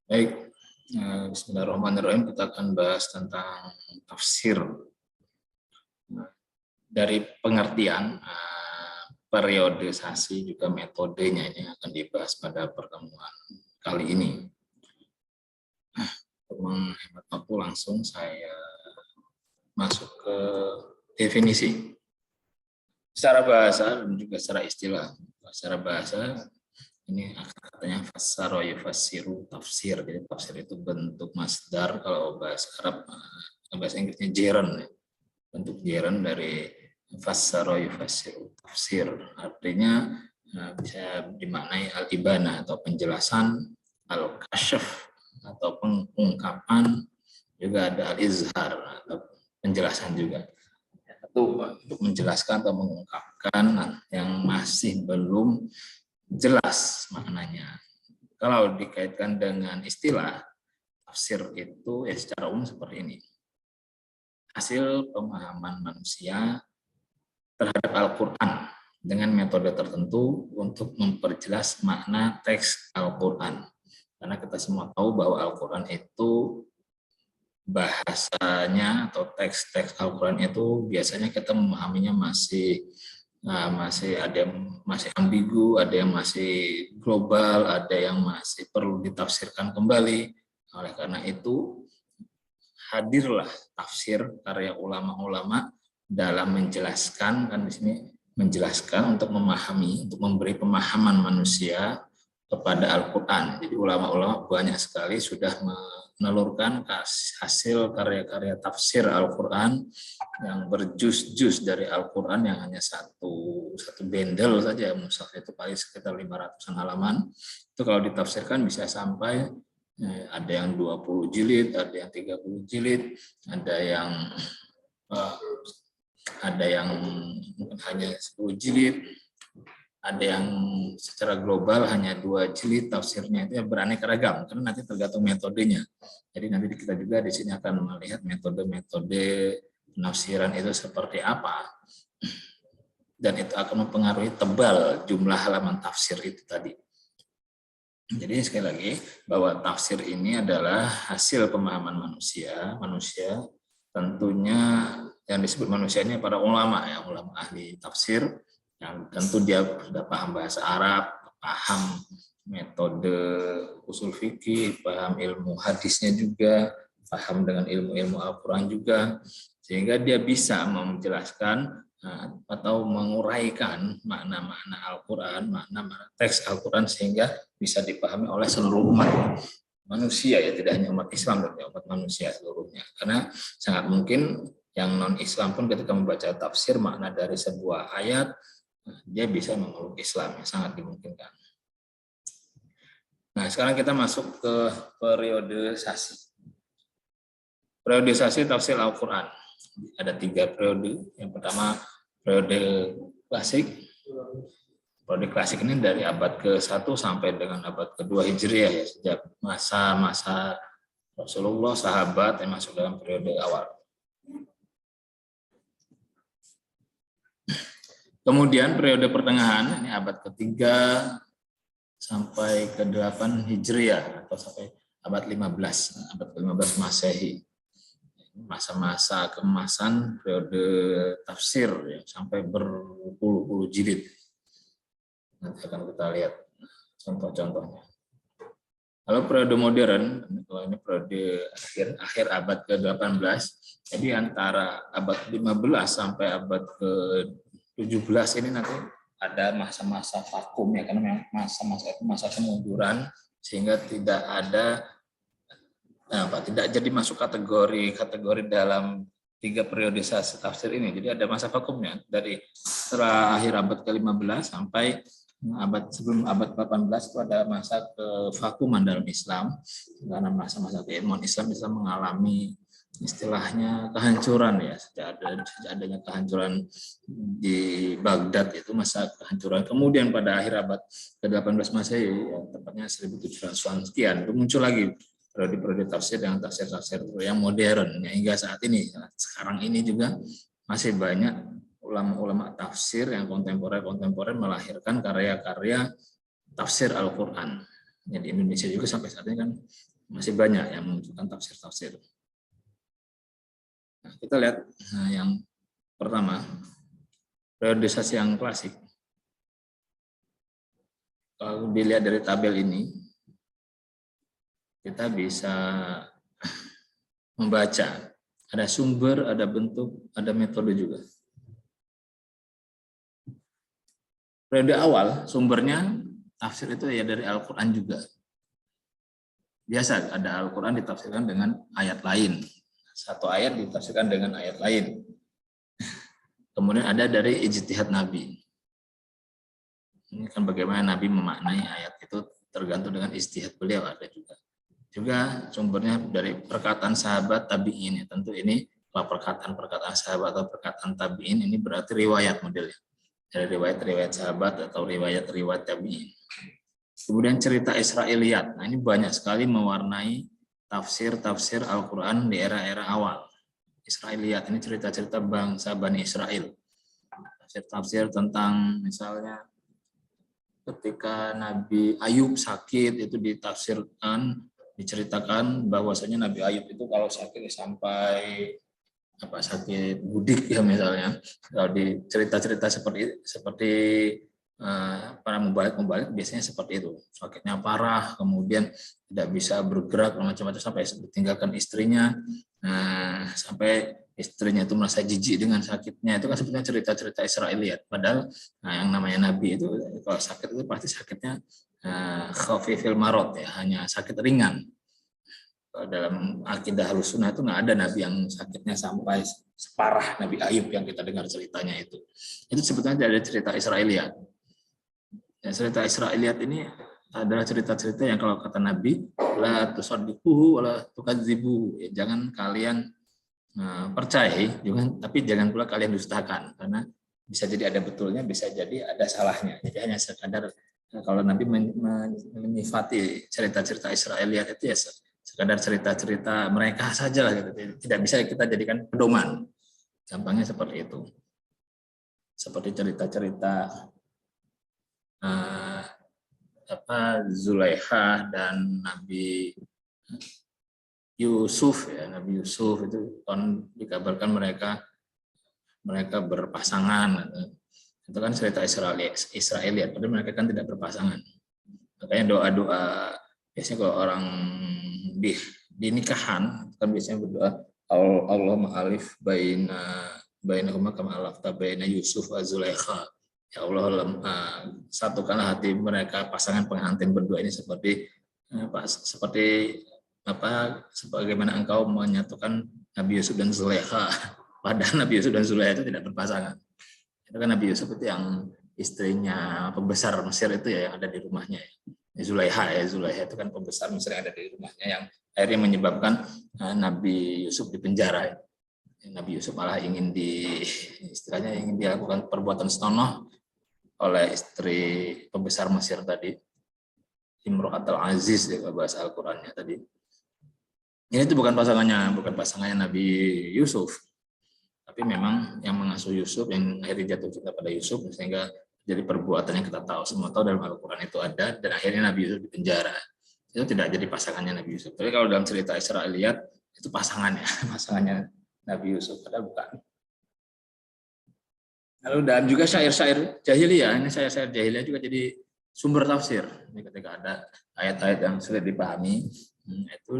Baik, bismillahirrahmanirrahim. Kita akan bahas tentang tafsir. Dari pengertian periodisasi juga metodenya ini akan dibahas pada pertemuan kali ini. Untuk menghemat waktu langsung saya masuk ke definisi. Secara bahasa dan juga secara istilah. Secara bahasa ini katanya fassara yufassiru tafsir. Jadi tafsir itu bentuk masdar, kalau bahasa Arab, bahasa Inggrisnya gerund. Bentuk gerund dari fassara yufassiru tafsir. Artinya bisa dimaknai al-ibana atau penjelasan, al-kasyaf atau pengungkapan, juga ada al-izhar atau penjelasan juga. Itu untuk menjelaskan atau mengungkapkan yang masih belum jelas maknanya. Kalau dikaitkan dengan istilah tafsir itu secara umum seperti ini. Hasil pemahaman manusia terhadap Al-Quran dengan metode tertentu untuk memperjelas makna teks Al-Quran. Karena kita semua tahu bahwa Al-Quran itu bahasanya atau teks-teks Al-Quran itu biasanya kita memahaminya masih ada yang masih ambigu, ada yang masih global, ada yang masih perlu ditafsirkan kembali. Oleh karena itu hadirlah tafsir karya ulama-ulama dalam menjelaskan, kan di sini menjelaskan untuk memahami, untuk memberi pemahaman manusia kepada Al-Quran. Jadi ulama-ulama banyak sekali sudah menelurkan hasil karya-karya tafsir Al-Quran yang berjus-jus dari Al-Quran yang hanya satu bendel saja, mushaf itu paling sekitar 500-an halaman. Itu kalau ditafsirkan bisa sampai ada yang 20 jilid, ada yang 30 jilid, ada yang mungkin hanya 10 jilid, ada yang secara global hanya 2 jilid tafsirnya. Itu beraneka ragam karena nanti tergantung metodenya. Jadi nanti kita juga di sini akan melihat metode-metode penafsiran itu seperti apa, dan itu akan mempengaruhi tebal jumlah halaman tafsir itu tadi. Jadi sekali lagi bahwa tafsir ini adalah hasil pemahaman manusia. Manusia tentunya yang disebut manusia ini para ulama, ya, ulama ahli tafsir yang tentu dia sudah paham bahasa Arab, paham metode usul fikih, paham ilmu hadisnya juga, paham dengan ilmu-ilmu Al-Quran juga, sehingga dia bisa menjelaskan atau menguraikan makna-makna Al-Quran, makna-makna teks Al-Quran sehingga bisa dipahami oleh seluruh umat manusia, ya tidak hanya umat Islam, tapi umat manusia seluruhnya. Karena sangat mungkin yang non-Islam pun ketika membaca tafsir makna dari sebuah ayat, dia bisa memeluk Islam, sangat dimungkinkan. Nah, sekarang kita masuk ke periodisasi. Periodisasi tafsir Al-Quran. Ada 3 periode. Yang pertama periode klasik. Periode klasik ini dari abad ke-1 sampai dengan abad ke-2 Hijriah, ya, sejak masa-masa Rasulullah, sahabat yang masuk dalam periode awal. Kemudian periode pertengahan, ini abad ke-3 sampai ke-8 Hijriah atau sampai abad 15, abad ke-15 Masehi. Masa-masa keemasan periode tafsir, ya, sampai berpuluh-puluh jilid. Nanti akan kita lihat contoh-contohnya. Kalau periode modern, kalau ini periode akhir abad ke-18, jadi antara abad 15 sampai abad ke-17 ini nanti ada masa-masa vakum, ya, karena masa-masa itu masa kemunduran, sehingga tidak jadi masuk kategori dalam 3 periodisasi tafsir ini. Jadi ada masa vakumnya dari setelah akhir abad ke-15 sampai sebelum abad ke-18 itu ada masa kevakuman dalam Islam, karena masa-masa keilmuan Islam bisa mengalami istilahnya kehancuran, ya, sejak adanya kehancuran di Baghdad, itu masa kehancuran. Kemudian pada akhir abad ke-18 Masehi, ya, tepatnya 1700-an sekian, itu muncul lagi periode tafsir dengan tafsir-tafsir yang modern, ya, hingga saat ini. Sekarang ini juga masih banyak ulama-ulama tafsir yang kontemporer melahirkan karya-karya tafsir Al-Quran. Di Indonesia juga sampai saat ini kan masih banyak yang menunjukkan tafsir-tafsir. Nah, kita lihat yang pertama, periodisasi yang klasik. Kalau dilihat dari tabel ini, kita bisa membaca. Ada sumber, ada bentuk, ada metode juga. Periode awal, sumbernya tafsir itu ya dari Al-Quran juga. Biasa ada Al-Quran ditafsirkan dengan ayat lain. Satu ayat ditafsirkan dengan ayat lain. Kemudian ada dari ijtihad Nabi. Ini kan bagaimana Nabi memaknai ayat itu tergantung dengan ijtihad beliau, ada juga. Juga sumbernya dari perkataan sahabat tabi'in. Tentu ini kalau perkataan sahabat atau perkataan tabi'in ini berarti riwayat modelnya. Dari riwayat-riwayat sahabat atau riwayat-riwayat tabi'in. Kemudian cerita Israiliyat. Nah, ini banyak sekali mewarnai tafsir-tafsir Al-Quran di era-era awal. Israiliyat ini cerita-cerita bangsa Bani Israel. Tafsir-tafsir tentang misalnya ketika Nabi Ayub sakit itu ditafsirkan, diceritakan bahwasanya Nabi Ayub itu kalau sakit sampai sakit budik ya misalnya. Kalau di cerita-cerita seperti para mubalik biasanya seperti itu, sakitnya parah, kemudian tidak bisa bergerak macam-macam sampai ditinggalkan istrinya, sampai istrinya itu merasa jijik dengan sakitnya. Itu kan sebenarnya cerita-cerita Israiliyat. Padahal yang namanya Nabi itu kalau sakit itu pasti sakitnya khafifil marad ya, hanya sakit ringan. Dalam akidah Ahlussunnah itu nggak ada Nabi yang sakitnya sampai separah Nabi Ayub yang kita dengar ceritanya itu. Itu sebetulnya dari cerita Israiliyat. Ya, cerita Israiliyat ini adalah cerita-cerita yang kalau kata Nabi, la tusaddiquhu wa la tukadzibuhu. Ya, jangan kalian percaya, tapi jangan pula kalian dustakan, karena bisa jadi ada betulnya, bisa jadi ada salahnya. Jadi hanya sekadar kalau Nabi menyifati cerita-cerita Israiliyat itu ya sekadar cerita-cerita mereka saja lah, gitu. Tidak bisa kita jadikan pedoman. Gampangnya seperti itu. Seperti cerita-cerita Zulaikha dan Nabi Yusuf ya, Nabi Yusuf itu kan dikabarkan mereka berpasangan. Itu kan cerita Israiliyat, padahal mereka kan tidak berpasangan. Makanya doa-doa biasanya kalau orang di nikahan kan biasanya berdoa Allahumma alif bainahuma kama alafta baina Yusuf wa Zulaikha. Ya Allah, satukanlah hati mereka pasangan pengantin berdua ini sebagaimana engkau menyatukan Nabi Yusuf dan Zulaikha. Padahal Nabi Yusuf dan Zulaikha itu tidak berpasangan. Itu kan Nabi Yusuf itu yang istrinya pembesar Mesir itu ya, yang ada di rumahnya. Zulaikha itu kan pembesar Mesir yang ada di rumahnya, yang akhirnya menyebabkan Nabi Yusuf dipenjara. Nabi Yusuf malah ingin dilakukan perbuatan senonoh oleh istri pembesar Mesir tadi, Imro'atul Aziz ya bahasa Al-Qur'annya tadi. Ini itu bukan pasangannya Nabi Yusuf, tapi memang yang mengasuh Yusuf, yang akhirnya jatuh cinta pada Yusuf, sehingga jadi perbuatan yang kita semua tahu dalam Al-Quran itu ada, dan akhirnya Nabi Yusuf dipenjara. Itu tidak jadi pasangannya Nabi Yusuf. Tapi kalau dalam cerita Israiliyat itu pasangannya Nabi Yusuf, padahal bukan. Lalu dan juga syair-syair jahiliyah, ini syair-syair jahiliyah juga jadi sumber tafsir. Ini ketika ada ayat-ayat yang sulit dipahami, itu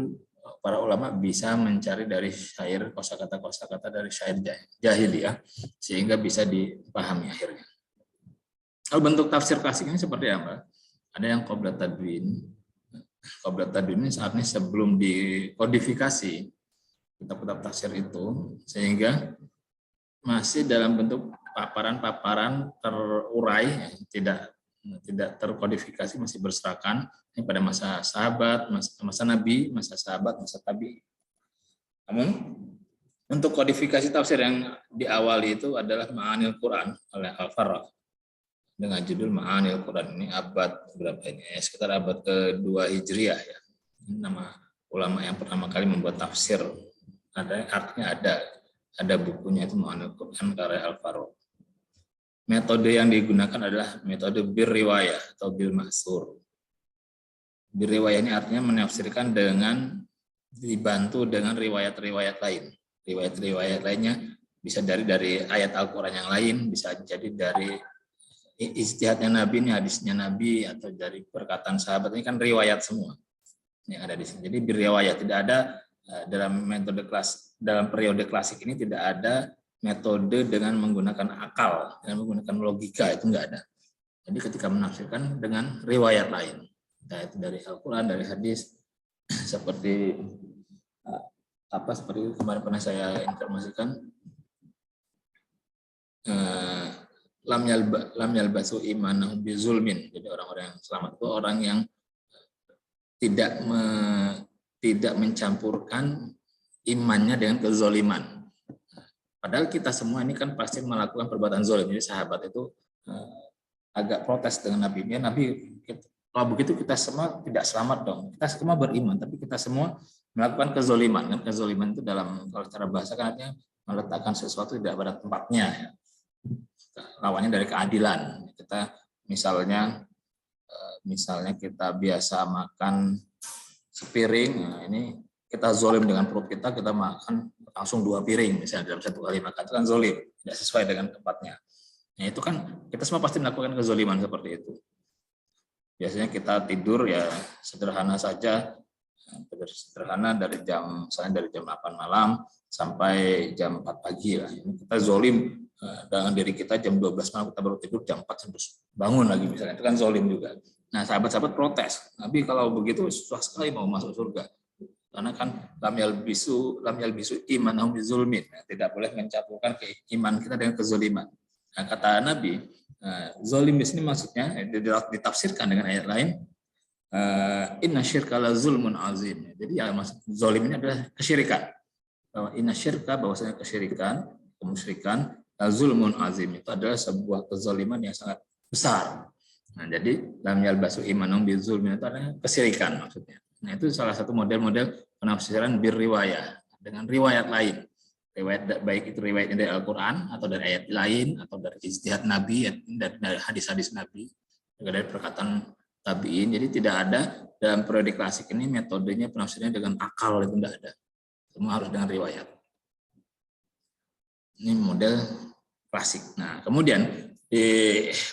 para ulama bisa mencari dari syair kosakata dari syair jahiliyah sehingga bisa dipahami akhirnya. Lalu bentuk tafsir klasiknya seperti apa? Ada yang qabla tadwin. Qabla tadwin ini saat ini sebelum dikodifikasi kitab-kitab tafsir itu, sehingga masih dalam bentuk paparan-paparan terurai, tidak terkodifikasi, masih berserakan pada masa sahabat, masa Nabi, masa sahabat, masa tabi. Namun untuk kodifikasi tafsir yang diawali itu adalah Ma'anil Quran oleh Al-Farra dengan judul Ma'anil Quran. Ini abad berapa ini? Sekitar abad kedua Hijriah ya. Ini nama ulama yang pertama kali membuat tafsir. Artinya ada bukunya itu Ma'anil Quran karya Al-Farra. Metode yang digunakan adalah metode bir riwayah atau bil ma'sur. Biriwayah ini artinya menafsirkan dengan dibantu dengan riwayat-riwayat lain. Riwayat-riwayat lainnya bisa dari ayat Al-Quran yang lain, bisa jadi dari ijtihadnya Nabi, ini hadisnya Nabi, atau dari perkataan sahabat. Ini kan riwayat semua yang ada di sini. Jadi biriwayat, tidak ada dalam metode dalam periode klasik ini tidak ada metode dengan menggunakan akal, dengan menggunakan logika, itu enggak ada. Jadi ketika menafsirkan dengan riwayat lain, entah itu dari Al-Quran, dari hadis, seperti seperti kemarin pernah saya informasikan, lam yalbasu imanahum bizulmin. Jadi orang-orang yang selamat itu orang yang tidak mencampurkan imannya dengan kezoliman. Padahal kita semua ini kan pasti melakukan perbuatan zolim. Jadi sahabat itu agak protes dengan Nabi. Ya Nabi, kalau begitu kita semua tidak selamat dong. Kita semua beriman, tapi kita semua melakukan kezoliman. Kan kezoliman itu dalam kalau cara bahasa kan artinya meletakkan sesuatu tidak pada tempatnya. Ya. Lawannya dari keadilan. Kita misalnya kita biasa makan sepiring, nah ini kita zolim dengan perut kita makan langsung 2 piring misalnya dalam satu kali makan, itu kan zolim, tidak sesuai dengan tempatnya. Nah itu kan kita semua pasti melakukan kezoliman seperti itu. Biasanya kita tidur ya sederhana saja, sederhana dari jam 8 malam sampai jam 4 pagi lah. Kita zolim dengan diri kita jam 12 malam kita baru tidur, jam 4 terus bangun lagi misalnya, itu kan zolim juga. Nah sahabat-sahabat protes, Nabi kalau begitu susah sekali mau masuk surga, karena kan lam yalbisu imanahum bizulmin, tidak boleh mencampurkan iman kita dengan kezoliman. Nah, kata Nabi, zolim di sini maksudnya ditafsirkan dengan ayat lain, inna syirka la zulmun azim. Jadi ya maksud zolim ini adalah kesyirikan. Bahwa inna syirka, bahwasanya kesyirikan, kemusyrikan, zulmun azim, itu adalah sebuah kezoliman yang sangat besar. Nah, jadi lam yalbasu imanahum bizulmin itu adalah kesyirikan maksudnya. Nah, itu salah satu model-model penafsiran birriwayah dengan riwayat lain. Riwayat baik itu riwayat dari Al-Quran atau dari ayat lain atau dari ijtihad Nabi, dari hadis-hadis Nabi, dari perkataan tabi'in. Jadi tidak ada dalam periode klasik ini metodenya penafsirannya dengan akal, itu tidak ada. Semua harus dengan riwayat. Ini model klasik. Nah, kemudian di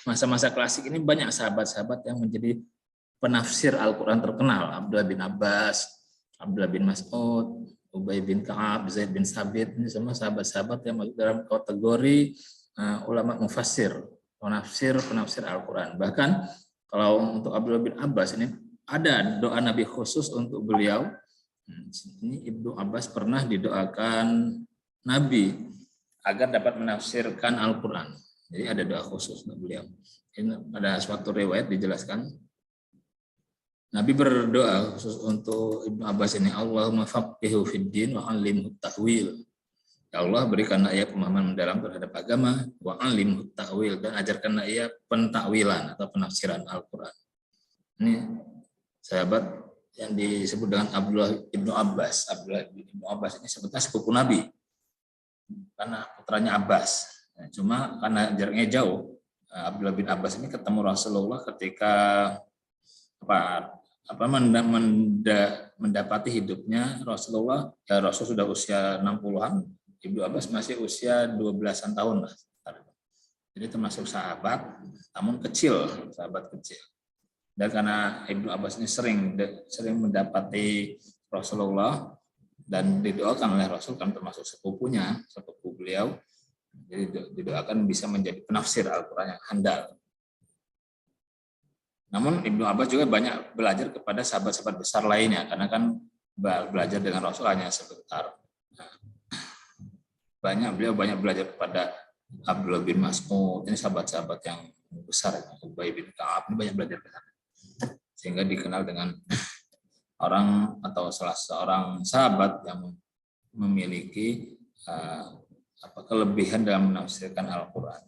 masa-masa klasik ini banyak sahabat-sahabat yang menjadi penafsir Al-Quran terkenal. Abdullah bin Abbas, Abdullah bin Mas'ud, Ubay bin Ka'ab, Zaid bin Sabit, ini semua sahabat-sahabat yang masuk dalam kategori ulama mufassir, penafsir Al-Quran. Bahkan kalau untuk Abdullah bin Abbas ini ada doa Nabi khusus untuk beliau. Ini Ibnu Abbas pernah didoakan Nabi agar dapat menafsirkan Al-Quran. Jadi ada doa khusus untuk beliau. Ini ada suatu riwayat dijelaskan. Nabi berdoa khusus untuk Ibnu Abbas ini, Allahumma faqihhu fid din wa 'allimhu ta'wil. Ya Allah, berikanlah ia pemahaman mendalam terhadap agama, wa 'allimhu ta'wil, dan ajarkanlah ia pentakwilan atau penafsiran Al-Quran. Ini sahabat yang disebut dengan Abdullah Ibnu Abbas. Abdullah Ibnu Abbas ini sebetulnya sepupu Nabi, karena putranya Abbas. Cuma karena jaraknya jauh, Abdullah bin Abbas ini ketemu Rasulullah ketika mendapati hidupnya Rasulullah. Ya, Rasul sudah usia 60-an, Ibnu Abbas masih usia 12-an tahun lah. Jadi termasuk sahabat, namun kecil, sahabat kecil. Dan karena Ibnu Abbas ini sering mendapati Rasulullah dan didoakan oleh Rasul, kan termasuk sepupunya, sepupu beliau, jadi didoakan bisa menjadi penafsir Al-Quran yang handal. Namun Ibnu Abbas juga banyak belajar kepada sahabat-sahabat besar lainnya, karena kan belajar dengan Rasul hanya sebentar. Beliau banyak belajar kepada Abdullah bin Mas'ud, ini sahabat-sahabat yang besar, Ubay bin Ka'ab, ini banyak belajar ke sana. Sehingga dikenal dengan orang atau salah seorang sahabat yang memiliki kelebihan dalam menafsirkan Al-Quran.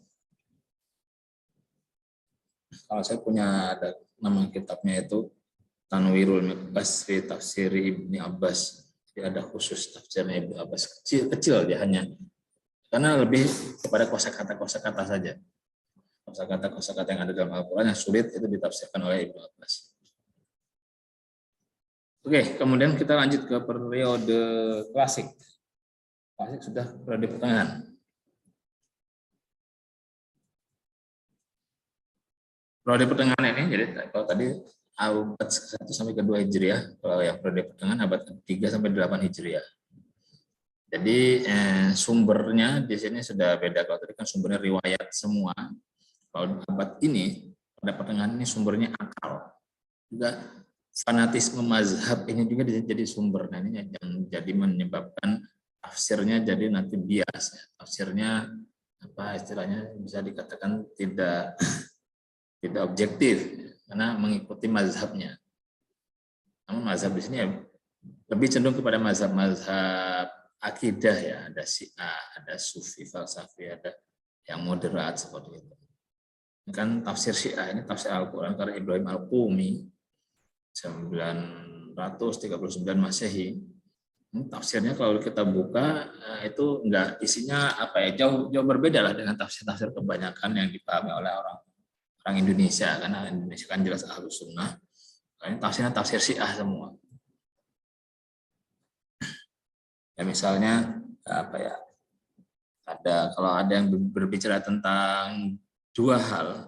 Kalau saya punya ada nama kitabnya itu Tanwirul Miqbas fi Tafsiri Ibni Abbas. Jadi ada khusus tafsirnya Ibnu Abbas, kecil dia hanya, karena lebih kepada kosakata saja. Kosakata yang ada dalam Al-Quran yang sulit itu ditafsirkan oleh Ibnu Abbas. Oke, kemudian kita lanjut ke periode klasik. Klasik sudah periode pertengahan. Periode pertengahan ini, jadi kalau tadi abad 1 sampai ke 2 Hijriah, kalau yang periode pertengahan abad 3 sampai 8 Hijriah. Jadi sumbernya di sini sudah beda. Kalau tadi kan sumbernya riwayat semua. Kalau abad ini, pada pertengahan ini sumbernya akal. Juga fanatisme mazhab ini juga jadi sumber. Nah, ini yang jadi menyebabkan tafsirnya jadi nanti bias. Tafsirnya apa istilahnya bisa dikatakan tidak objektif karena mengikuti mazhabnya. Namun mazhab di sini ya lebih cenderung kepada mazhab akidah ya, ada Syiah, ada Sufi falsafi, ada yang moderat seperti itu. Ini kan tafsir Syiah, ini tafsir Al-Qur'an karya Ibrahim Al-Qumi 939 Masehi. Ini tafsirnya kalau kita buka itu enggak isinya apa ya, jauh berbeda lah dengan tafsir-tafsir kebanyakan yang dipahami oleh orang Indonesia, karena Indonesia kan jelas Ahlus Sunnah. Ini tafsirnya tafsir Syiah semua. Ya misalnya apa ya? Kalau ada yang berbicara tentang dua hal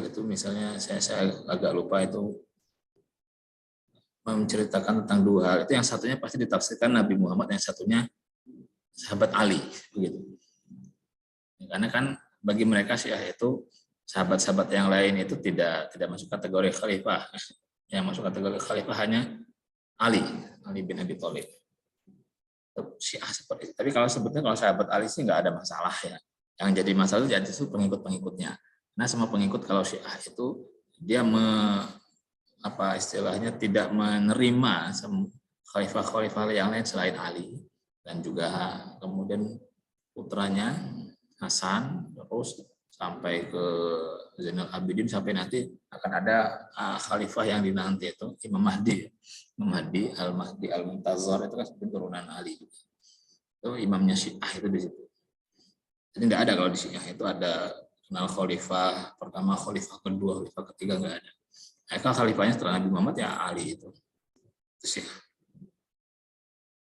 itu misalnya saya agak lupa itu menceritakan tentang dua hal itu, yang satunya pasti ditafsirkan Nabi Muhammad, yang satunya sahabat Ali begitu. Karena kan bagi mereka Syiah itu sahabat-sahabat yang lain itu tidak masuk kategori khalifah. Yang masuk kategori khalifah hanya Ali bin Abi Thalib. Syiah seperti itu. Tapi kalau sebetulnya kalau sahabat Ali sih nggak ada masalah ya. Yang jadi masalah itu pengikut-pengikutnya. Nah, semua pengikut kalau Syiah itu dia istilahnya tidak menerima khalifah-khalifah yang lain selain Ali, dan juga kemudian putranya Hasan, terus sampai ke Zainal Abidin, sampai nanti akan ada khalifah yang dinanti itu Imam Mahdi Al-Mahdi Al-Muntazar, itu kan turunan Ali. Itu imamnya Syiah itu di situ. Jadi tidak ada kalau di Syiah itu ada kenal khalifah pertama, khalifah kedua, khalifah ketiga, nggak ada. Nah, khalifahnya setelah Nabi Muhammad ya Ali itu Syiah.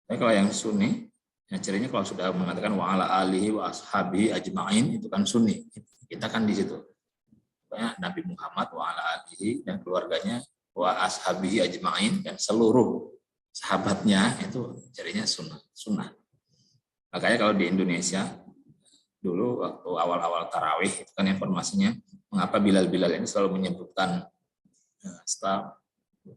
Tapi kalau yang Sunni, yang cirinya kalau sudah mengatakan wa ala alihi wa ashabi ajma'in, itu kan Sunni. Kita kan di situ. Pokoknya Nabi Muhammad wa ala alihi dan keluarganya wa ashabihi ajma'in, dan seluruh sahabatnya itu cirinya sunnah. Makanya kalau di Indonesia dulu waktu awal-awal tarawih itu kan informasinya mengapa Bilal ini selalu menyebutkan setelah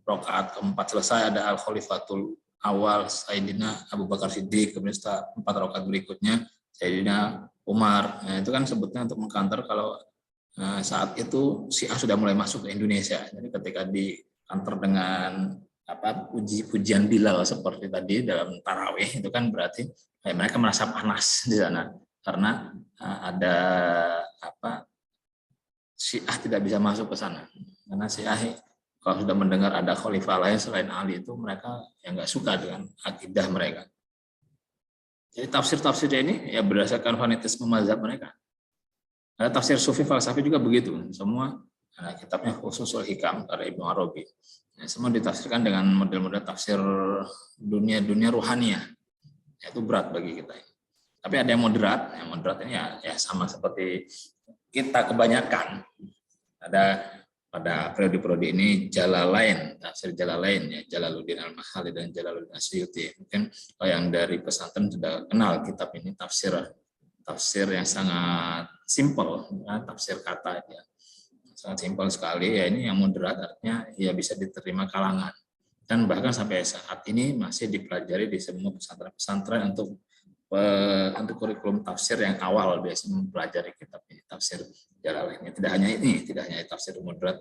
rakaat keempat selesai ada al-khalifatul awal Sayyidina Abu Bakar Siddiq, kemudian setelah 4 rakaat berikutnya Sayyidina Umar. Nah, itu kan sebetulnya untuk mengkantor kalau saat itu Syiah sudah mulai masuk ke Indonesia. Jadi ketika dikantor dengan pujian Bilal seperti tadi dalam tarawih, itu kan berarti mereka merasa panas di sana karena ada Syiah tidak bisa masuk ke sana. Karena Syiah kalau sudah mendengar ada khalifah lain selain Ali itu mereka yang nggak suka dengan akidah mereka. Jadi tafsir ini ya berdasarkan fanatisme mazhab mereka. Ada tafsir Sufi falsafi juga begitu. Semua kitabnya Khususul Hikam karya Ibnu Arabi. Semua ditafsirkan dengan model-model tafsir dunia ruhaniyah. Itu berat bagi kita. Tapi ada yang moderat ini ya sama seperti kita kebanyakan. Ada pada periode ini Jalalain, tafsir Jalalain ya, Jalaluddin Al-Mahali dan Jalaluddin Asyuti. Mungkin yang dari pesantren sudah kenal kitab ini, tafsir yang sangat simpel, ya, tafsir kata ya. Sangat simpel sekali ya, ini yang moderat artinya ya bisa diterima kalangan. Dan bahkan sampai saat ini masih dipelajari di semua pesantren-pesantren untuk kurikulum tafsir yang awal biasa mempelajari kitab ini, tafsir Jalalain. Tidak hanya tafsir moderat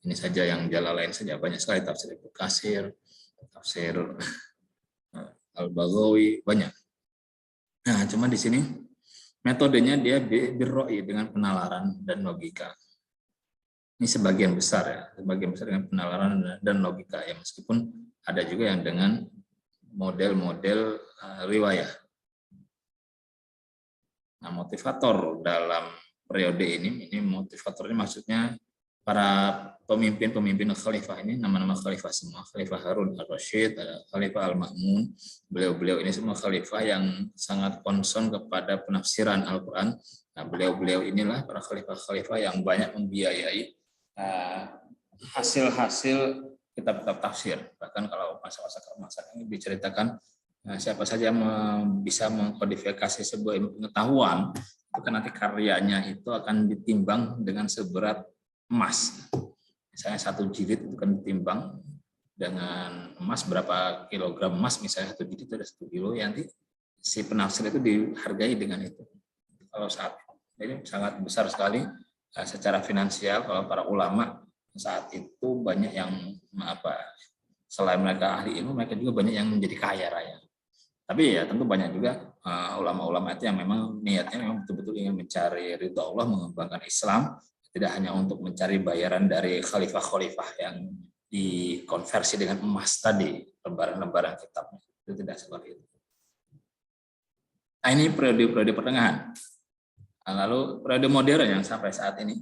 ini saja yang Jalalain saja, banyak sekali tafsir Ibnu Katsir, tafsir Al-Baghawi, banyak. Nah, cuma di sini metodenya dia birroi, dengan penalaran dan logika. Ini sebagian besar dengan penalaran dan logika ya, meskipun ada juga yang dengan model-model riwayah. Nah, motivator dalam periode ini motivatornya maksudnya para pemimpin khalifah ini, nama-nama khalifah semua, Khalifah Harun al-Rasyid, Khalifah al-Ma'mun, beliau-beliau ini semua khalifah yang sangat concern kepada penafsiran Al-Quran. Nah, beliau-beliau inilah para khalifah-khalifah yang banyak membiayai hasil-hasil kitab-kitab tafsir. Bahkan kalau masa-masa keemasan ini diceritakan, siapa saja yang bisa mengkodifikasi sebuah ilmu pengetahuan, itu kan nanti karyanya itu akan ditimbang dengan seberat emas. Misalnya 1 jilid itu kan ditimbang dengan emas, berapa kilogram emas, misalnya 1 jilid itu ada 1 kilo, yang nanti si penafsir itu dihargai dengan itu. Kalau saat ini sangat besar sekali secara finansial. Kalau para ulama saat itu banyak yang selain mereka ahli ilmu, mereka juga banyak yang menjadi kaya raya. Tapi ya tentu banyak juga ulama-ulama itu yang memang niatnya memang betul-betul ingin mencari ridha Allah, mengembangkan Islam, tidak hanya untuk mencari bayaran dari khalifah-khalifah yang dikonversi dengan emas tadi, lembaran-lembaran kitabnya. Itu tidak seperti itu. Nah, ini periode-periode pertengahan. Lalu periode modern yang sampai saat ini,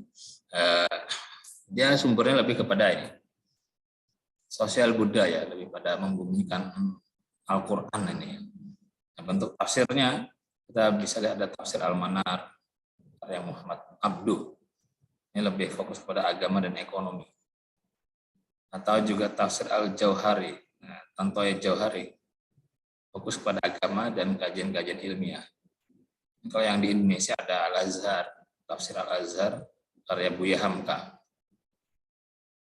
dia sumbernya lebih kepada ini, sosial budaya, lebih pada membumikan Al-Quran ini. Nah, bentuk tafsirnya kita bisa lihat ada tafsir Al-Manar karya Muhammad Abduh. Ini lebih fokus pada agama dan ekonomi. Atau juga tafsir Al-Jauhari, Tantoy Jauhari, fokus pada agama dan kajian-kajian ilmiah. Kalau yang di Indonesia ada Al-Azhar, tafsir Al-Azhar karya Buya Hamka.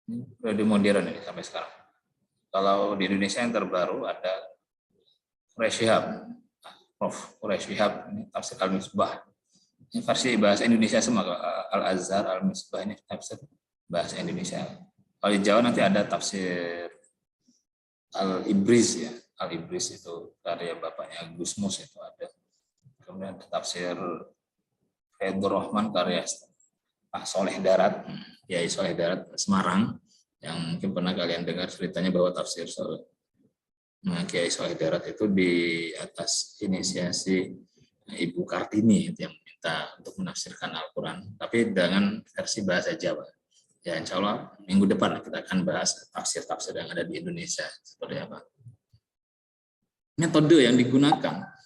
Ini periode modern ini sampai sekarang. Kalau di Indonesia yang terbaru ada Quraish Shihab, Prof. Quraish Shihab, ini tafsir Al-Misbah. Ini versi bahasa Indonesia semua. Al-Azhar, Al-Misbah ini tafsir bahasa Indonesia. Kalau di Jawa nanti ada tafsir Al-Ibriz ya. Al-Ibriz itu karya bapaknya Gus Mus itu ada. Kemudian tafsir Faidur Rahman karya Pak Soleh Darat, Kiai Soleh Darat Semarang, yang mungkin pernah kalian dengar ceritanya bahwa tafsir Kiai Soleh Darat itu di atas inisiasi Ibu Kartini yang minta untuk menafsirkan Al-Quran, tapi dengan versi bahasa Jawa. Ya, insya Allah minggu depan kita akan bahas tafsir-tafsir yang ada di Indonesia seperti apa. Metode yang digunakan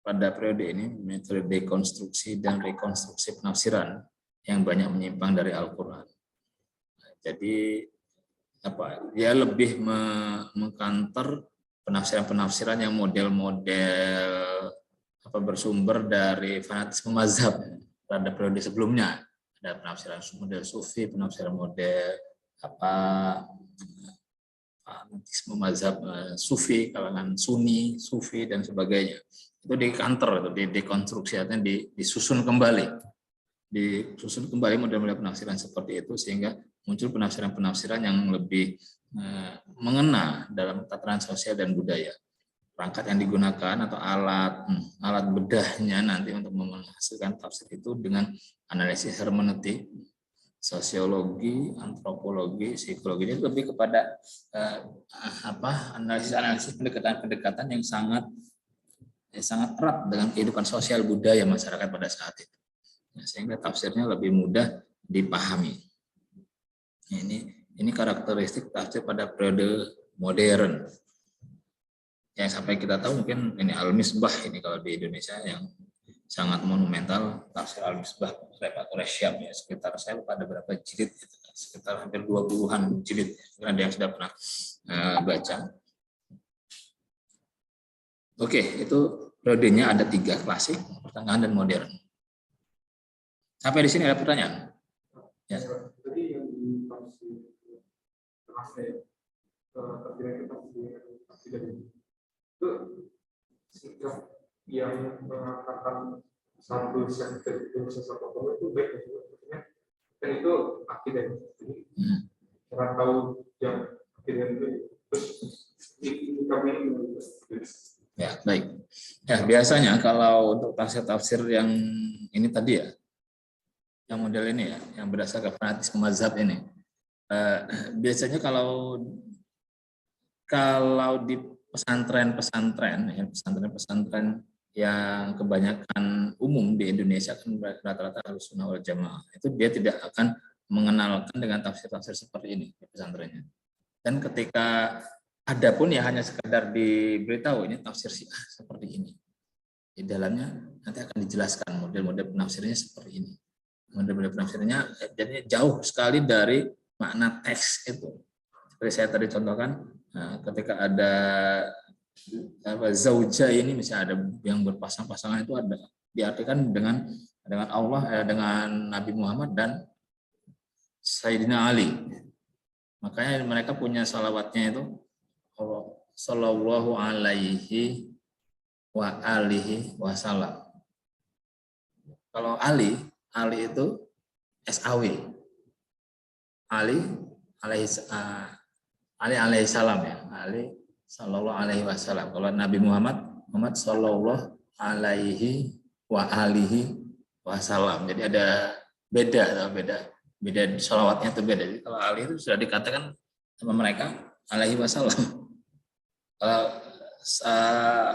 pada periode ini, metode dekonstruksi dan rekonstruksi penafsiran yang banyak menyimpang dari Al-Quran. Jadi dia lebih mengkanter penafsiran-penafsiran yang model-model bersumber dari fanatisme mazhab pada periode sebelumnya. Ada penafsiran model sufi, penafsiran model fanatisme mazhab sufi, kalangan sunni, sufi dan sebagainya. Itu dikanter, itu dikonstruksi, artinya disusun kembali. Disusun kembali model-model penafsiran seperti itu sehingga muncul penafsiran-penafsiran yang lebih mengena dalam tataran sosial dan budaya. Perangkat yang digunakan atau alat bedahnya nanti untuk menghasilkan tafsir itu dengan analisis hermeneutik, sosiologi, antropologi, psikologi, ini lebih kepada analisis pendekatan-pendekatan yang sangat erat dengan kehidupan sosial budaya masyarakat pada saat itu. Sehingga tafsirnya lebih mudah dipahami. Ini karakteristik tafsir pada periode modern. Yang sampai kita tahu mungkin ini Al-Misbah ini kalau di Indonesia yang sangat monumental, tafsir Al-Misbah Pak Quraish Shihab ya, sekitar saya lupa ada berapa jilid, sekitar hampir 20-an jilid. Mungkin ada yang sudah pernah baca. Oke, itu periodenya ada 3, klasik, pertengahan dan modern. Sampai di sini ada pertanyaan? Ya. Jadi yang di tafsir itu sikap yang mengatakan satu sektor itu baik, maksudnya kan itu akidah. Jadi cara tahu yang akidah itu terus kami ya baik. Ya biasanya kalau untuk tafsir-tafsir yang ini tadi ya, yang model ini ya, yang berdasarkan fanatisme mazhab ini, biasanya kalau di pesantren-pesantren yang kebanyakan umum di Indonesia kan rata-rata Ahlussunnah wal Jamaah, itu dia tidak akan mengenalkan dengan tafsir-tafsir seperti ini di pesantrennya. Dan ketika ada pun ya hanya sekedar diberitahu ini tafsir Syiah seperti ini. Di dalamnya nanti akan dijelaskan model-model penafsirnya seperti ini. Model-model penafsirnya jadi jauh sekali dari makna teks itu. Seperti saya tadi contohkan, ketika ada zauja ini misalnya ada yang berpasang-pasangan itu ada diartikan dengan Allah, dengan Nabi Muhammad dan Sayyidina Ali. Makanya mereka punya salawatnya itu sallallahu alaihi wa alihi wasallam. Kalau Ali itu SAW. Ali alaihi salam ya. Ali sallallahu alaihi wasallam. Kalau Nabi Muhammad sallallahu alaihi wa alihi wasallam. Jadi ada beda salawatnya itu beda. Jadi kalau Ali itu sudah dikatakan sama mereka alaihi wasallam. Kalau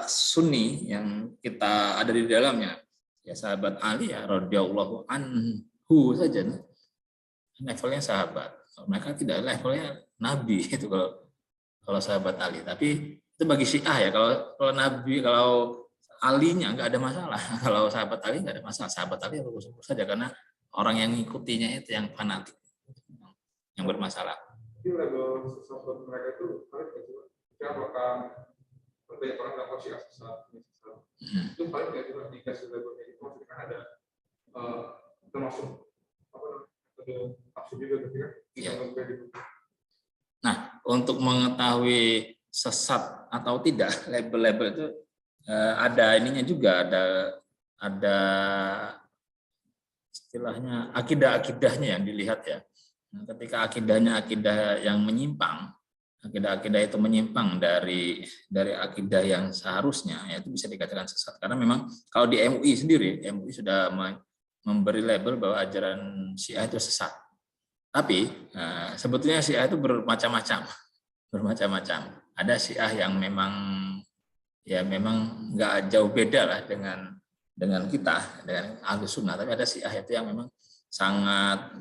Sunni yang kita ada di dalamnya ya sahabat Ali ya radhiyallahu anhu saja. Levelnya sahabat. Mereka tidak levelnya Nabi itu kalau sahabat Ali. Tapi itu bagi Syiah ya. Kalau Nabi, kalau Alinya nggak ada masalah. Kalau sahabat Ali nggak ada masalah. Sahabat Ali lurus saja karena orang yang ngikutinya itu yang fanatik, yang bermasalah. Jadi level sahabat mereka itu paling kecil. Apakah banyak orang nggak tahu Syiah sesat? Itu paling nggak juga dikasih levelnya itu maksudnya kan ada termasuk apa namanya? Tafsir juga ketika Nah, untuk mengetahui sesat atau tidak, label-label itu ada ininya juga, ada istilahnya akidah-akidahnya yang dilihat ya. Nah, ketika akidah yang menyimpang, akidah itu menyimpang dari akidah yang seharusnya, ya itu bisa dikatakan sesat. Karena memang kalau di MUI sendiri, MUI sudah memberi label bahwa ajaran Syiah itu sesat. Tapi sebetulnya Syiah itu bermacam-macam. Ada Syiah yang memang nggak jauh beda lah dengan kita, dengan Ahlus Sunnah. Tapi ada Syiah itu yang memang sangat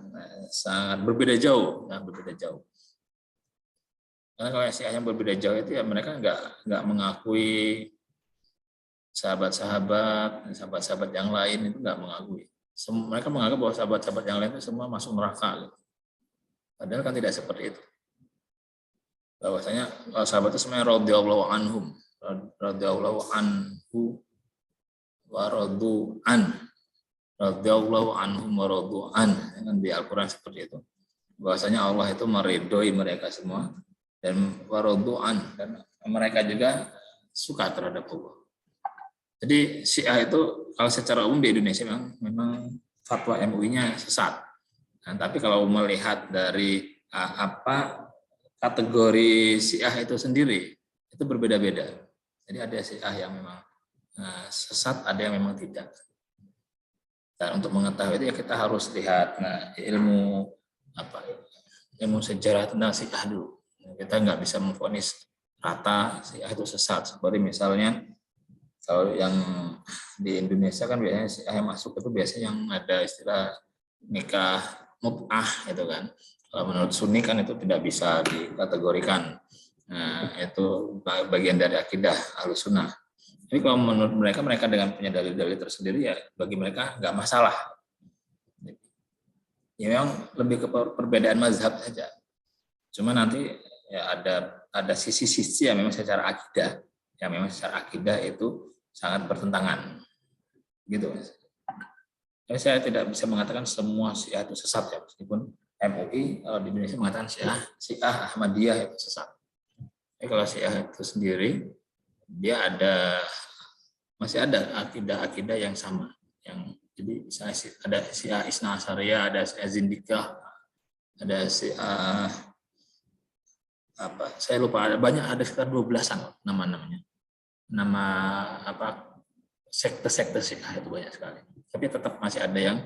berbeda jauh. Karena kalau Syiah yang berbeda jauh itu ya mereka nggak mengakui sahabat-sahabat yang lain itu nggak mengakui. Mereka menganggap bahwa sahabat-sahabat yang lain itu semua masuk neraka. Padahal kan tidak seperti itu. Bahwasanya sahabat itu semuanya radhiyallahu anhum, radhiyallahu anhu wa radu an, radhiyallahu anhum wa radu an. Di Al-Qur'an seperti itu. Bahwasanya Allah itu meridhoi mereka semua dan wa radu an, dan mereka juga suka terhadap Allah. Jadi Syiah itu kalau secara umum di Indonesia memang fatwa MUI-nya sesat. Nah, tapi kalau melihat dari apa kategori Syiah itu sendiri itu berbeda-beda. Jadi ada Syiah yang memang sesat, ada yang memang tidak. Dan untuk mengetahui itu ya kita harus lihat ilmu sejarah tentang Syiah dulu. Kita nggak bisa memvonis rata Syiah itu sesat. Seperti misalnya kalau yang di Indonesia kan biasanya Syiah yang masuk itu biasanya yang ada istilah nikah mut'ah itu kan. Kalau menurut Sunni kan itu tidak bisa dikategorikan. Nah, itu bagian dari akidah Ahlus Sunnah. Jadi kalau menurut mereka dengan punya dalil-dalil tersendiri ya bagi mereka nggak masalah. Ya memang lebih ke perbedaan mazhab saja. Cuma nanti ya ada sisi-sisi yang memang secara akidah itu sangat bertentangan, gitu. Jadi saya tidak bisa mengatakan semua Syiah itu sesat ya, meskipun MUI kalau di Indonesia mengatakan Syiah Ahmadiyah itu sesat. Tapi kalau Syiah itu sendiri dia masih ada akidah yang sama, jadi ada Syiah Isna Asyariyah, ada Syiah Zindikah, ada Syiah saya lupa, ada sekitar 12-an namanya. Nama sekte-sekte Syiah itu banyak sekali. Tapi tetap masih ada yang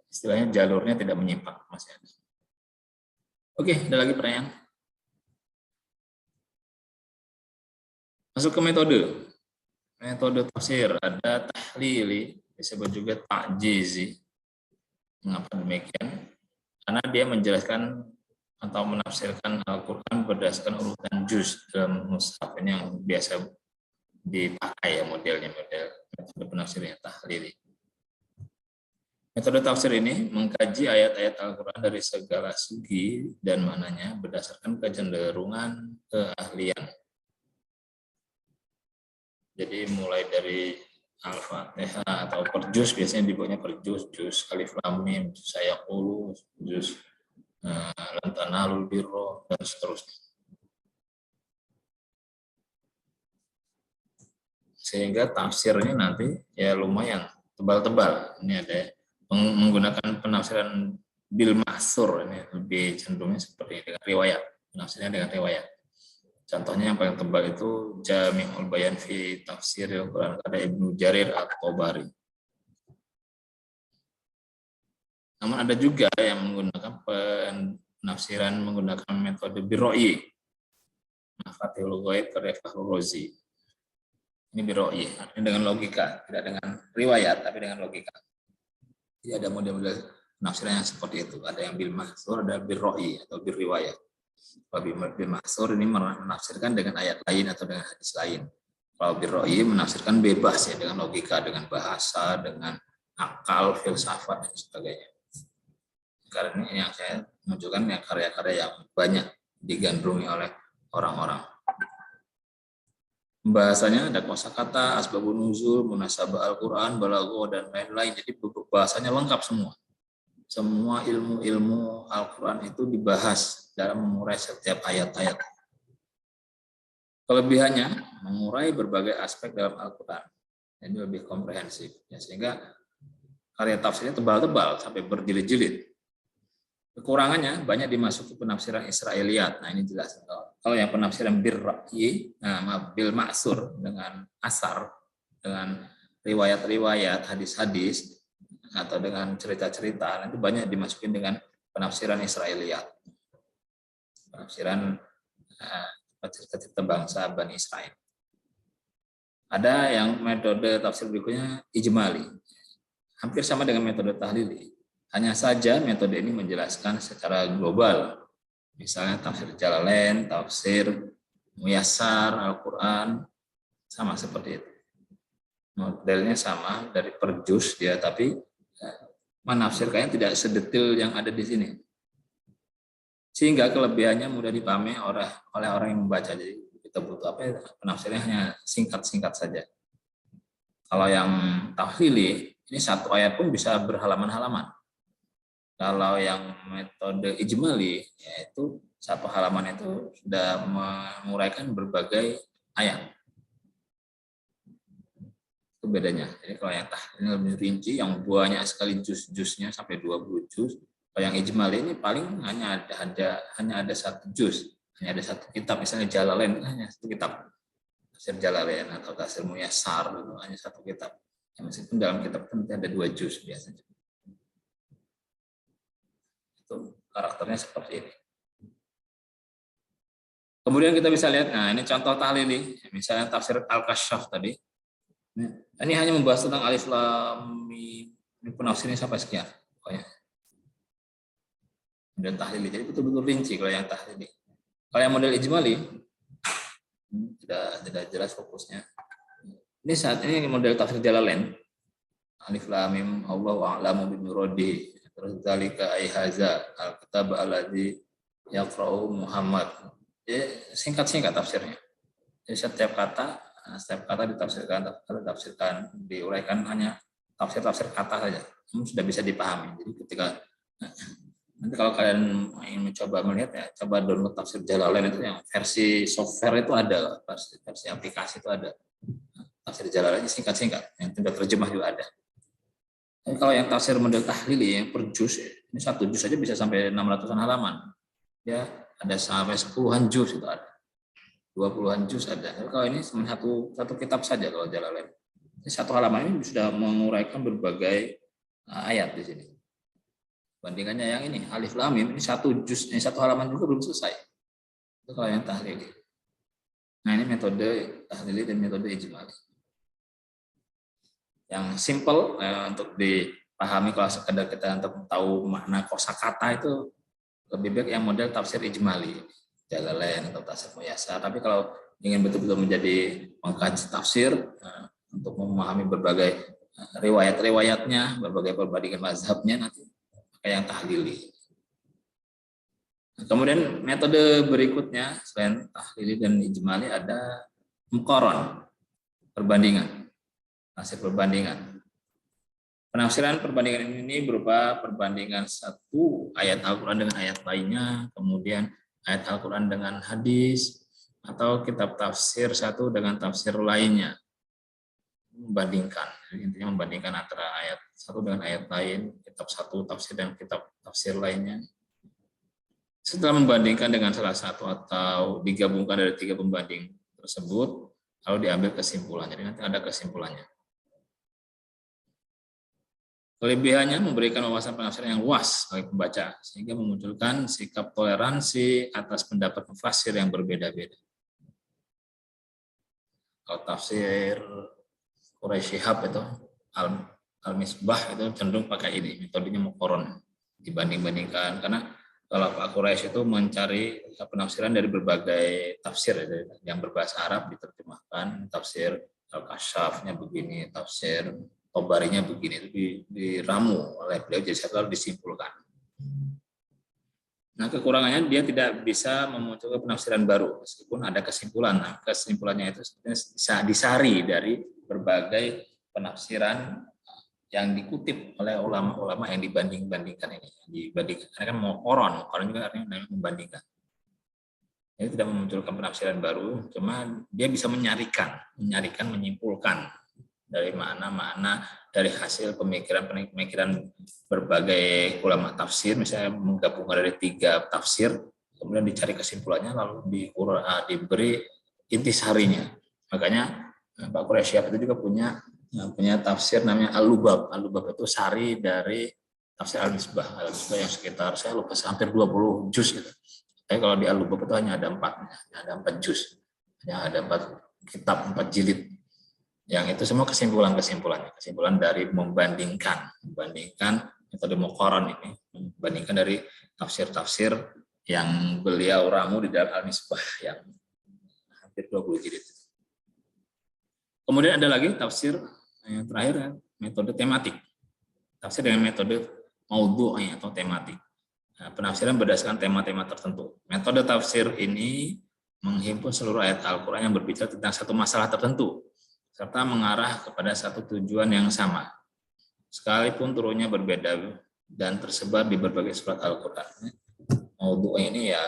istilahnya jalurnya tidak menyimpang, masih ada. Oke, ada lagi pertanyaan? Masuk ke metode tafsir. Ada tahlili, disebut juga ta'jizi. Mengapa demikian? karena dia menjelaskan atau menafsirkan Al-Quran berdasarkan urutan juz dalam mushaf. Ini yang biasa dipakai ya model metode penafsiran tahlili. Metode tafsir ini mengkaji ayat-ayat Al-Quran dari segala segi dan maknanya berdasarkan kecenderungan keahlian. Jadi mulai dari Al-Fatihah atau per juz, biasanya dibuatnya per juz, juz alif lam mim, juz sayaqulu, juz lan tanalul birra, dan seterusnya. Sehingga tafsirnya nanti ya lumayan tebal-tebal. Ini ada menggunakan penafsiran bil ma'sur, ini lebih cenderungnya seperti dengan riwayat, penafsirannya dengan riwayat. Contohnya yang paling tebal itu Jami'ul Bayan fi Tafsiril Quran karya Ibnu Jarir At-Tabari. Namun ada juga yang menggunakan penafsiran menggunakan metode birro'i, Mafatihul Ghaib karya Fakhrul Razi. Ini birro'i, ini dengan logika, tidak dengan riwayat, tapi dengan logika. Jadi ada model-model penafsiran yang seperti itu. Ada yang bil mahsur, ada birro'i atau birriwayat. Kalau bil mahsur ini menafsirkan dengan ayat lain atau dengan hadis lain. Kalau birro'i menafsirkan bebas ya, dengan logika, dengan bahasa, dengan akal, filsafat dan sebagainya. Karena ini yang saya menunjukkan yang karya-karya yang banyak digandrungi oleh orang-orang. Bahasanya ada kosakata, asbabun nuzul, munasabah Al-Quran, balaghah dan lain-lain. Jadi bahasanya lengkap semua. Semua ilmu-ilmu Al-Quran itu dibahas dalam mengurai setiap ayat-ayat. Kelebihannya mengurai berbagai aspek dalam Al-Quran. Jadi lebih komprehensif. Ya, sehingga karya tafsirnya tebal-tebal sampai berjilid-jilid. Kekurangannya banyak dimasuki penafsiran Israiliyat. Nah ini jelas. Kalau yang penafsiran bil ma'sur dengan asar, dengan riwayat-riwayat, hadis-hadis, atau dengan cerita-cerita, nanti banyak dimasukin dengan penafsiran Israiliyat. Penafsiran cerita-cerita bangsa Bani Israel. Ada yang metode tafsir berikutnya ijmali. Hampir sama dengan metode tahlili. Hanya saja metode ini menjelaskan secara global. Misalnya tafsir Jalalain, tafsir Muyassar Al-Quran, sama seperti itu. Modelnya sama dari per juz dia, tapi menafsirkannya tidak sedetil yang ada di sini. Sehingga kelebihannya mudah dipahami oleh orang yang membaca. Jadi kita butuh apa ya? Penafsirnya hanya singkat-singkat saja. Kalau yang tahlili, ini satu ayat pun bisa berhalaman-halaman. Kalau yang metode ijmali, yaitu satu halaman itu sudah menguraikan berbagai ayat. Itu bedanya. Jadi kalau yang tahlil lebih rinci, yang banyak sekali juz-juznya sampai 20 juz. Kalau yang ijmali ini paling hanya ada satu juz, hanya ada satu kitab. Misalnya Jalalain hanya satu kitab. Tafsir Jalalain atau tafsir Muyassar itu hanya satu kitab. Ya, meskipun dalam kitab itu ada 2 juz biasanya. Itu karakternya seperti ini. Kemudian kita bisa lihat, nah ini contoh tahlili, misalnya tafsir Al-Kasyaf tadi. Ini hanya membahas tentang alif lam mim, ini penafsirnya sampai sekian. Pokoknya. Dan tahlili, jadi betul-betul rinci kalau yang tahlili. Kalau yang model ijmali, tidak jelas fokusnya. Ini saat ini model tafsir Jalalain, alif lam mim, Allahu a'lamu bimuradihi. Terus zalika ai haza al-kitab alladzi yaqra'u Muhammad. Singkat-singkat tafsirnya. Jadi setiap kata ditafsirkan, diuraikan hanya tafsir kata saja. Sudah bisa dipahami. Jadi ketika nanti kalau kalian ingin mencoba melihat ya, coba download tafsir Jalalain itu yang versi software itu ada, versi aplikasi itu ada. Tafsir Jalalain singkat-singkat, yang tidak terjemah juga ada. Kalau yang tafsir model tahlili yang per juz, ini satu juz saja bisa sampai 600-an halaman. Ya, ada sampai 10-an juz itu ada. 20-an juz ada. Kalau ini cuma satu kitab saja kalau Jalalain. Ini satu halaman ini sudah menguraikan berbagai ayat di sini. Bandingannya yang ini alif lam mim ini satu juz, ini satu halaman juga belum selesai. Itu kalau yang tahlili. Nah, ini metode tahlili dan metode ijmali. Yang simple untuk pahami kalau sekedar kita untuk tahu makna kosakata itu lebih baik yang model tafsir ijmali, Jalalain atau tafsir Muyasar. Tapi kalau ingin betul-betul menjadi pengkaji tafsir untuk memahami berbagai riwayat-riwayatnya, berbagai perbandingan mazhabnya, nanti pakai yang tahlili. Kemudian metode berikutnya selain tahlili dan ijmali ada muqaran, perbandingan, hasil perbandingan. Penafsiran perbandingan ini berupa perbandingan satu ayat Al-Quran dengan ayat lainnya, kemudian ayat Al-Quran dengan hadis, atau kitab tafsir satu dengan tafsir lainnya. Membandingkan, intinya membandingkan antara ayat satu dengan ayat lain, kitab satu tafsir dan kitab tafsir lainnya. Setelah membandingkan dengan salah satu atau digabungkan dari 3 pembanding tersebut, lalu diambil kesimpulan. Jadi nanti ada kesimpulannya. Kelebihannya memberikan wawasan penafsiran yang luas bagi pembaca, sehingga memunculkan sikap toleransi atas pendapat mufassir yang berbeda-beda. Kalau tafsir Quraisy Shihab itu Al-Misbah itu cenderung pakai ini, metodenya muqaran, dibanding-bandingkan, karena kalau Pak Quraisy itu mencari penafsiran dari berbagai tafsir yang berbahasa Arab diterjemahkan, tafsir Al-Kasyafnya begini, tafsir Tobarinya begini, itu diramu oleh beliau jadi satu disimpulkan. Nah, kekurangannya dia tidak bisa memunculkan penafsiran baru meskipun ada kesimpulan. Nah, kesimpulannya itu bisa disari dari berbagai penafsiran yang dikutip oleh ulama-ulama yang dibanding-bandingkan ini. Dibandingkan karena kan muqaran juga artinya membandingkan. Ini tidak memunculkan penafsiran baru, cuma dia bisa menyaringkan, menyimpulkan dari makna-makna dari hasil pemikiran berbagai ulama tafsir, misalnya menggabungkan dari 3 tafsir, kemudian dicari kesimpulannya, lalu diberi intisarinya. Makanya Pak Quraisy Shihab itu juga punya tafsir namanya Al-Lubab. Al-Lubab itu sari dari tafsir Al-Misbah. Al-Misbah yang sekitar, saya lupa, hampir 20 juz gitu. Tapi kalau di Al-Lubab itu hanya ada 4 juz. Hanya ada 4 kitab, 4 jilid. Yang itu semua kesimpulan dari membandingkan metode muqaran ini, membandingkan dari tafsir-tafsir yang beliau ramu di dalam Al-Misbah yang hampir 20 jilid. Kemudian ada lagi tafsir yang terakhir, metode tematik. Tafsir dengan metode maudhu' atau tematik. Nah, penafsiran berdasarkan tema-tema tertentu. Metode tafsir ini menghimpun seluruh ayat Al-Quran yang berbicara tentang satu masalah tertentu, serta mengarah kepada satu tujuan yang sama, sekalipun turunnya berbeda dan tersebar di berbagai surat Al-Quran. Maudhu' ini ya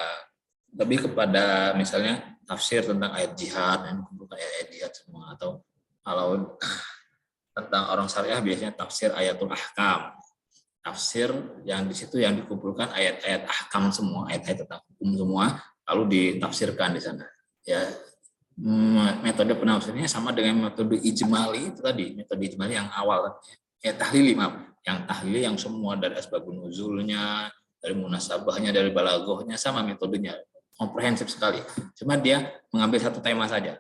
lebih kepada misalnya tafsir tentang ayat jihad, bukan ayat jihad semua, atau kalau tentang orang syariah biasanya tafsir ayatul ahkam, tafsir yang di situ yang dikumpulkan ayat-ayat ahkam semua, ayat-ayat tentang hukum semua, lalu ditafsirkan di sana. Ya, metode penafsirnya sama dengan metode ijmali itu tadi, metode ijmali yang awal, tahlili yang semua dari asbabun nuzulnya, dari munasabahnya, dari balaghahnya, sama metodenya, komprehensif sekali. Cuma dia mengambil satu tema saja.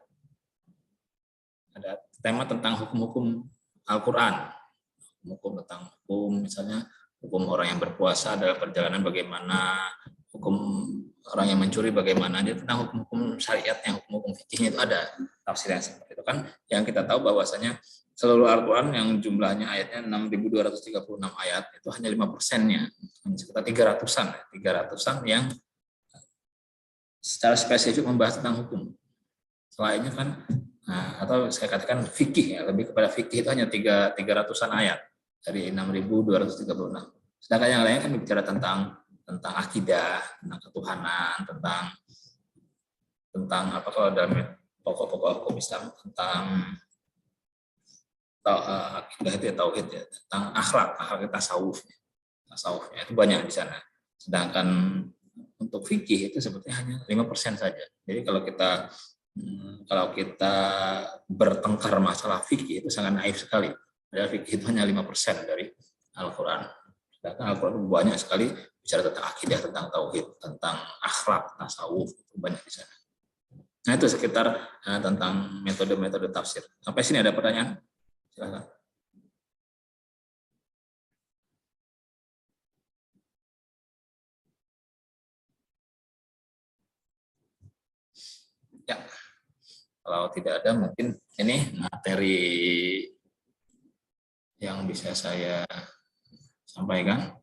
Ada tema tentang hukum-hukum Al-Quran, hukum tentang hukum, misalnya hukum orang yang berpuasa dalam perjalanan bagaimana, hukum orang yang mencuri bagaimana, dia tentang hukum-hukum syariatnya, hukum-hukum fikihnya itu ada tafsirnya seperti itu kan. Yang kita tahu bahwasanya seluruh Al-Quran yang jumlahnya ayatnya 6.236 ayat, itu hanya 5%-nya, sekitar 300-an yang secara spesifik membahas tentang hukum. Selainnya kan, atau saya katakan fikih, ya, lebih kepada fikih itu hanya 300-an ayat dari 6.236. Sedangkan yang lainnya kan bicara tentang akidah, tentang ketuhanan, tentang apa kalau dalam pokok-pokok hukum Islam, tentang akidah itu ya, tauhid ya, tentang akhlak tasawufnya itu banyak di sana. Sedangkan untuk fikih itu sebetulnya hanya 5% saja. Jadi kalau kita bertengkar masalah fikih itu sangat naif sekali. Padahal fikih itu hanya 5% dari Al-Quran. Sedangkan Al-Quran itu banyak sekali bicara tentang akidah, tentang tauhid, tentang akhlak, tasawuf, itu banyak di sana. Nah, itu sekitar tentang metode-metode tafsir. Sampai sini ada pertanyaan? Silakan. Kalau tidak ada, mungkin ini materi yang bisa saya sampaikan.